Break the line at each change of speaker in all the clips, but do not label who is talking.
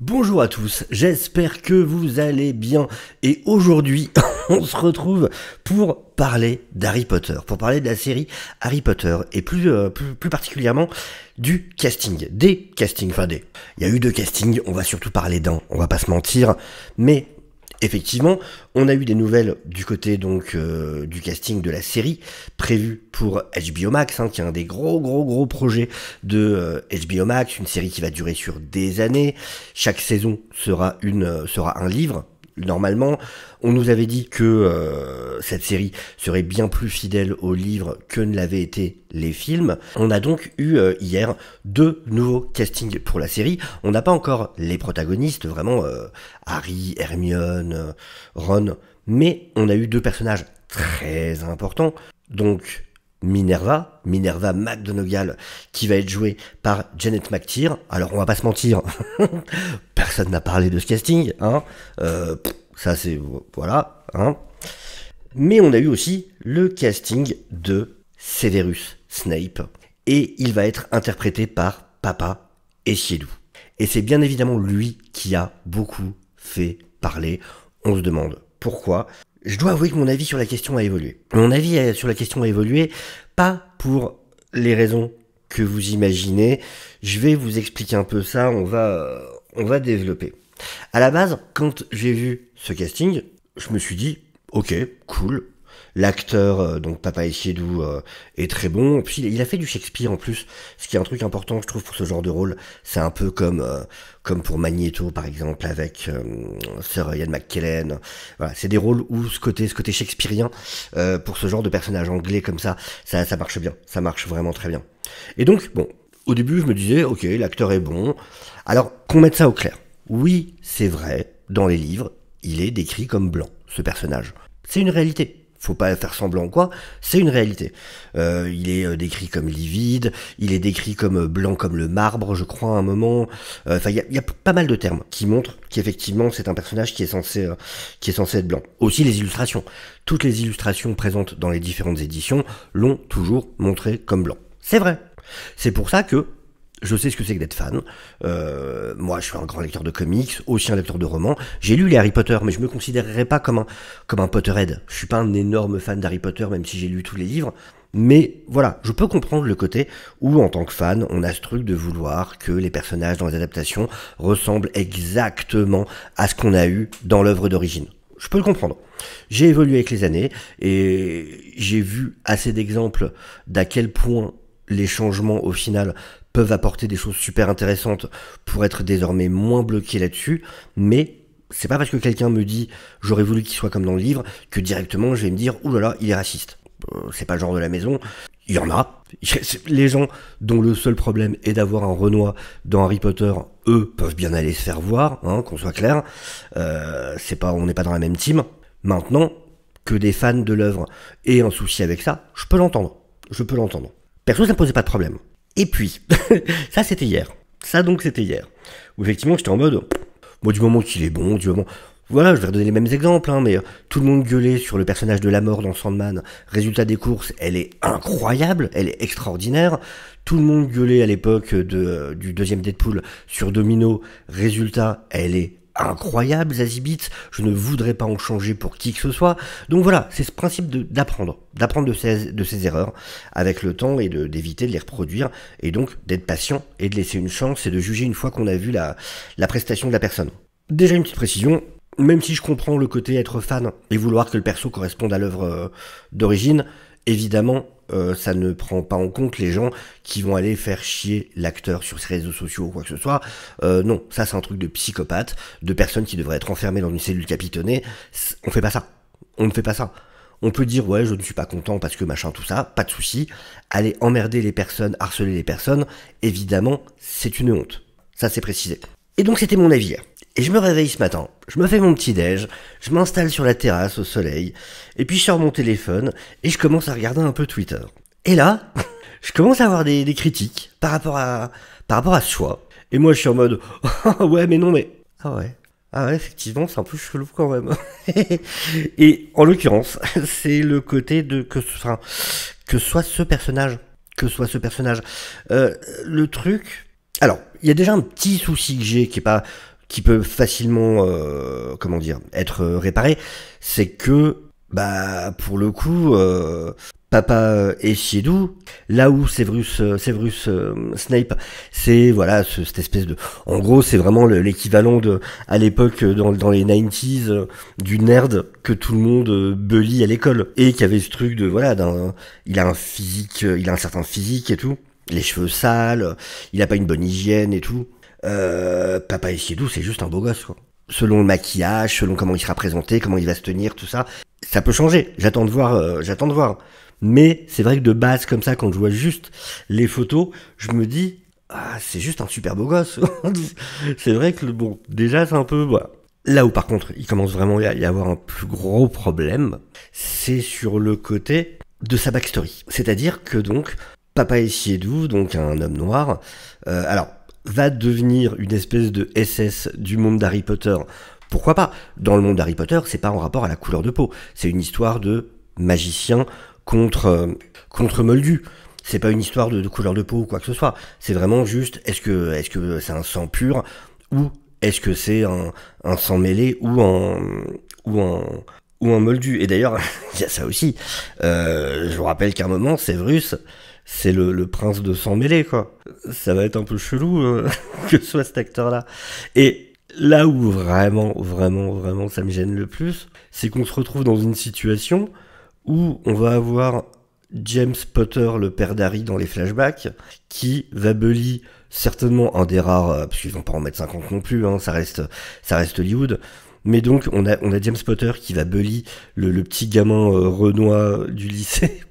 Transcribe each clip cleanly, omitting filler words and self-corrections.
Bonjour à tous, j'espère que vous allez bien et aujourd'hui on se retrouve pour parler d'Harry Potter, pour parler de la série Harry Potter et plus particulièrement du casting, des castings, il y a eu deux castings, on va surtout parler d'un, on va pas se mentir, mais effectivement, on a eu des nouvelles du côté donc du casting de la série prévue pour HBO Max, qui est un des gros projets de HBO Max, une série qui va durer sur des années. Chaque saison sera un livre. Normalement, on nous avait dit que cette série serait bien plus fidèle aux livres que ne l'avaient été les films. On a donc eu hier deux nouveaux castings pour la série. On n'a pas encore les protagonistes, vraiment Harry, Hermione, Ron, mais on a eu deux personnages très importants. Donc Minerva McGonagall, qui va être jouée par Janet McTeer. Alors on va pas se mentir, personne n'a parlé de ce casting, ça c'est voilà, Mais on a eu aussi le casting de Severus Snape, et il va être interprété par Papa Essiedu. Et c'est bien évidemment lui qui a beaucoup fait parler. On se demande pourquoi. Je dois avouer que mon avis sur la question a évolué. Mon avis sur la question a évolué, pas pour les raisons que vous imaginez. Je vais vous expliquer un peu ça, on va développer. À la base, quand j'ai vu ce casting, je me suis dit, ok, cool. L'acteur, donc Papa Essiedu, est très bon. Puis il a fait du Shakespeare en plus, ce qui est un truc important, je trouve, pour ce genre de rôle. C'est un peu comme pour Magneto, par exemple, avec Sir Ian McKellen. Voilà, c'est des rôles où ce côté shakespearien, pour ce genre de personnage anglais comme ça marche bien. Ça marche vraiment très bien. Et donc, bon, au début, je me disais, ok, l'acteur est bon. Alors, qu'on mette ça au clair. Oui, c'est vrai, dans les livres, il est décrit comme blanc, ce personnage. C'est une réalité. Faut pas faire semblant quoi, c'est une réalité. Il est décrit comme livide, il est décrit comme blanc comme le marbre, je crois, à un moment. Enfin, il y a pas mal de termes qui montrent qu'effectivement c'est un personnage qui est censé être blanc. Aussi les illustrations. Toutes les illustrations présentes dans les différentes éditions l'ont toujours montré comme blanc. C'est vrai. C'est pour ça que je sais ce que c'est que d'être fan. Moi, je suis un grand lecteur de comics, aussi un lecteur de romans. J'ai lu les Harry Potter, mais je me considérerais pas comme un Potterhead. Je suis pas un énorme fan d'Harry Potter, même si j'ai lu tous les livres. Mais voilà, je peux comprendre le côté où, en tant que fan, on a ce truc de vouloir que les personnages dans les adaptations ressemblent exactement à ce qu'on a eu dans l'œuvre d'origine. Je peux le comprendre. J'ai évolué avec les années, et j'ai vu assez d'exemples d'à quel point les changements, au final, peuvent apporter des choses super intéressantes pour être désormais moins bloqué là-dessus, mais c'est pas parce que quelqu'un me dit j'aurais voulu qu'il soit comme dans le livre que directement je vais me dire oulala, il est raciste. C'est pas le genre de la maison. Il y en a. Les gens dont le seul problème est d'avoir un Renoir dans Harry Potter, eux peuvent bien aller se faire voir, qu'on soit clair. On n'est pas dans la même team. Maintenant, que des fans de l'œuvre aient un souci avec ça, je peux l'entendre. Perso, ça me posait pas de problème. Et puis, ça c'était hier. Où effectivement j'étais en mode, moi du moment qu'il est bon, voilà, je vais redonner les mêmes exemples, mais tout le monde gueulait sur le personnage de la mort dans Sandman. Résultat des courses, elle est incroyable, elle est extraordinaire. Tout le monde gueulait à l'époque du deuxième Deadpool sur Domino. Résultat, elle est incroyable, Zazie Beetz, je ne voudrais pas en changer pour qui que ce soit. Donc voilà, c'est ce principe d'apprendre de ses erreurs avec le temps et d'éviter de les reproduire, et donc d'être patient et de laisser une chance et de juger une fois qu'on a vu la prestation de la personne. Déjà une petite précision, même si je comprends le côté être fan et vouloir que le perso corresponde à l'œuvre d'origine, évidemment, ça ne prend pas en compte les gens qui vont aller faire chier l'acteur sur ses réseaux sociaux ou quoi que ce soit. Non, ça c'est un truc de psychopathe, de personnes qui devraient être enfermées dans une cellule capitonnée. On fait pas ça. On ne fait pas ça. On peut dire ouais, je ne suis pas content parce que machin tout ça, pas de souci. Aller emmerder les personnes, harceler les personnes, évidemment, c'est une honte. Ça c'est précisé. Et donc c'était mon avis hier. Et je me réveille ce matin, je me fais mon petit déj, je m'installe sur la terrasse au soleil, et puis je sors mon téléphone, et je commence à regarder un peu Twitter. Et là, je commence à avoir des critiques par rapport à ce choix. Et moi je suis en mode, ah ouais mais non mais, ah ouais, effectivement c'est un peu chelou quand même. Et en l'occurrence, c'est le côté de que soit ce personnage. Le truc... Alors, il y a déjà un petit souci que j'ai qui est pas qui peut facilement, comment dire, être réparé, c'est que, bah, pour le coup, Papa Essiedu, là où Severus Snape, c'est voilà cette espèce de, en gros c'est vraiment l'équivalent de à l'époque dans les 90s du nerd que tout le monde bully à l'école et qui avait ce truc de voilà il a un physique, il a un certain physique et tout, les cheveux sales, il a pas une bonne hygiène et tout. Papa Essiedu c'est juste un beau gosse quoi. Selon le maquillage, selon comment il sera présenté, comment il va se tenir, tout ça, ça peut changer. J'attends de voir. Mais c'est vrai que de base, comme ça, quand je vois juste les photos, je me dis, ah, c'est juste un super beau gosse. C'est vrai que, bon, déjà, c'est un peu, voilà. Là où, par contre, il commence vraiment à y avoir un plus gros problème, c'est sur le côté de sa backstory. C'est-à-dire que, donc, Papa Essiedu, donc un homme noir, alors, va devenir une espèce de SS du monde d'Harry Potter. Pourquoi pas? Dans le monde d'Harry Potter, c'est pas en rapport à la couleur de peau. C'est une histoire de magicien contre Moldu. C'est pas une histoire de couleur de peau ou quoi que ce soit. C'est vraiment juste, est-ce que c'est un sang pur ou est-ce que c'est un sang mêlé ou un Moldu. Et d'ailleurs, il y a ça aussi. Je vous rappelle qu'à un moment, Severus, c'est le prince de sang mêlé, quoi. Ça va être un peu chelou que ce soit cet acteur-là. Et là où vraiment ça me gêne le plus, c'est qu'on se retrouve dans une situation où on va avoir James Potter, le père d'Harry dans les flashbacks, qui va bully certainement un des rares, parce qu'ils vont pas en mettre 50 non plus, hein, ça reste Hollywood, mais donc on a James Potter qui va bully le petit gamin renois du lycée,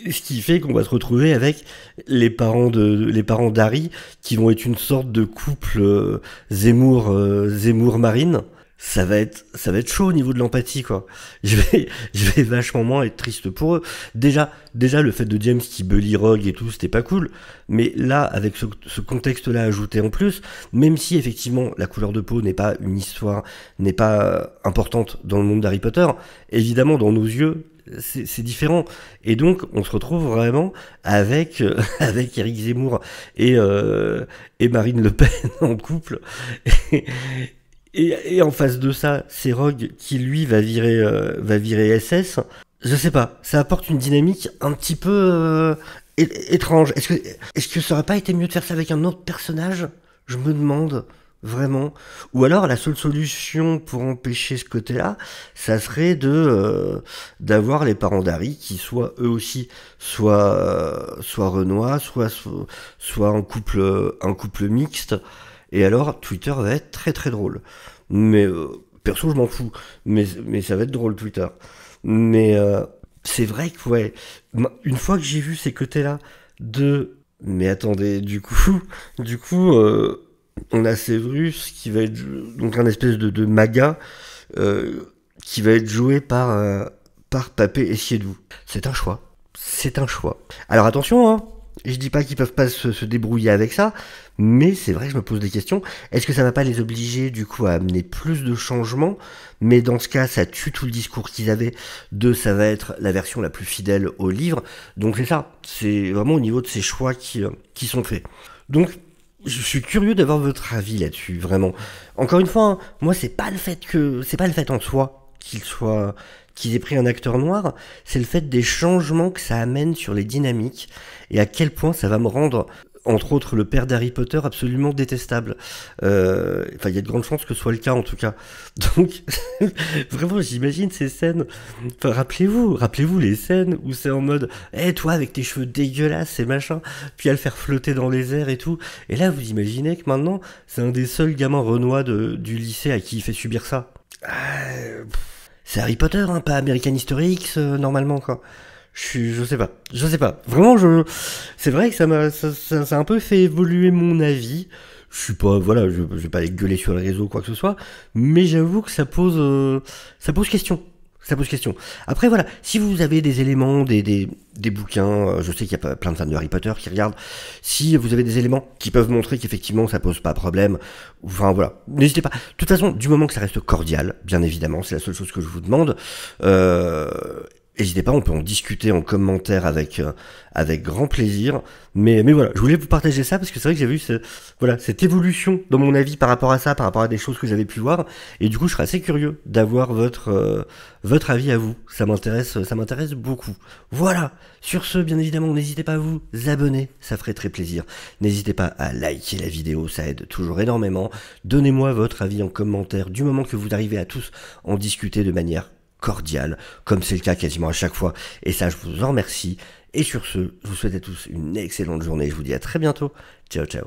ce qui fait qu'on va se retrouver avec les parents d'Harry qui vont être une sorte de couple Zemmour-Marine. Ça va être chaud au niveau de l'empathie, quoi. Je vais vachement moins être triste pour eux. Déjà, le fait de James qui bully Rogue et tout, c'était pas cool. Mais là, avec ce contexte-là ajouté en plus, même si effectivement la couleur de peau n'est pas une histoire, n'est pas importante dans le monde d'Harry Potter, évidemment, dans nos yeux, c'est différent. Et donc, on se retrouve vraiment avec Éric Zemmour et Marine Le Pen en couple. Et en face de ça, c'est Rogue qui lui va virer SS. Je sais pas, ça apporte une dynamique un petit peu étrange. Est-ce que ça aurait pas été mieux de faire ça avec un autre personnage? Je me demande vraiment. Ou alors la seule solution pour empêcher ce côté-là, ça serait d'avoir les parents d'Harry qui soient eux aussi soit renois, soit un couple mixte. Et alors, Twitter va être très très drôle. Mais perso, je m'en fous. Mais ça va être drôle, Twitter. Mais c'est vrai que, ouais, une fois que j'ai vu ces côtés-là Mais attendez, du coup, on a Severus qui va être donc un espèce de maga qui va être joué par Pape Essiedu. C'est un choix. Alors attention, hein. Je dis pas qu'ils peuvent pas se débrouiller avec ça, mais c'est vrai que je me pose des questions. Est-ce que ça va pas les obliger du coup à amener plus de changements? Mais dans ce cas, ça tue tout le discours qu'ils avaient ça va être la version la plus fidèle au livre. Donc c'est ça, c'est vraiment au niveau de ces choix qui sont faits. Donc je suis curieux d'avoir votre avis là-dessus, vraiment. Encore une fois, hein, moi c'est pas le fait en soi qu'ils aient pris un acteur noir, c'est le fait des changements que ça amène sur les dynamiques et à quel point ça va me rendre, entre autres, le père d'Harry Potter absolument détestable. Enfin, il y a de grandes chances que ce soit le cas en tout cas. Donc, vraiment, j'imagine ces scènes. Enfin, rappelez-vous les scènes où c'est en mode, toi avec tes cheveux dégueulasses et machin, puis à le faire flotter dans les airs et tout. Et là, vous imaginez que maintenant, c'est un des seuls gamins renois du lycée à qui il fait subir ça. C'est Harry Potter, hein, pas American History X, normalement, quoi. Je sais pas. Vraiment, c'est vrai que ça a un peu fait évoluer mon avis. Je suis pas, voilà, je vais pas aller gueuler sur les réseaux, quoi que ce soit. Mais j'avoue que ça pose question. Après, voilà, si vous avez des éléments, des bouquins, je sais qu'il y a plein de fans de Harry Potter qui regardent, si vous avez des éléments qui peuvent montrer qu'effectivement ça pose pas problème, enfin voilà, n'hésitez pas. De toute façon, du moment que ça reste cordial, bien évidemment, c'est la seule chose que je vous demande, n'hésitez pas, on peut en discuter en commentaire avec grand plaisir. Mais voilà, je voulais vous partager ça parce que c'est vrai que j'ai vu voilà, cette évolution dans mon avis par rapport à ça, par rapport à des choses que j'avais pu voir. Et du coup, je serais assez curieux d'avoir votre avis à vous. Ça m'intéresse beaucoup. Voilà. Sur ce, bien évidemment, n'hésitez pas à vous abonner, ça ferait très plaisir. N'hésitez pas à liker la vidéo, ça aide toujours énormément. Donnez-moi votre avis en commentaire du moment que vous arrivez à tous en discuter de manière cordiale, comme c'est le cas quasiment à chaque fois, et ça je vous en remercie, et sur ce, je vous souhaite à tous une excellente journée, je vous dis à très bientôt, ciao ciao.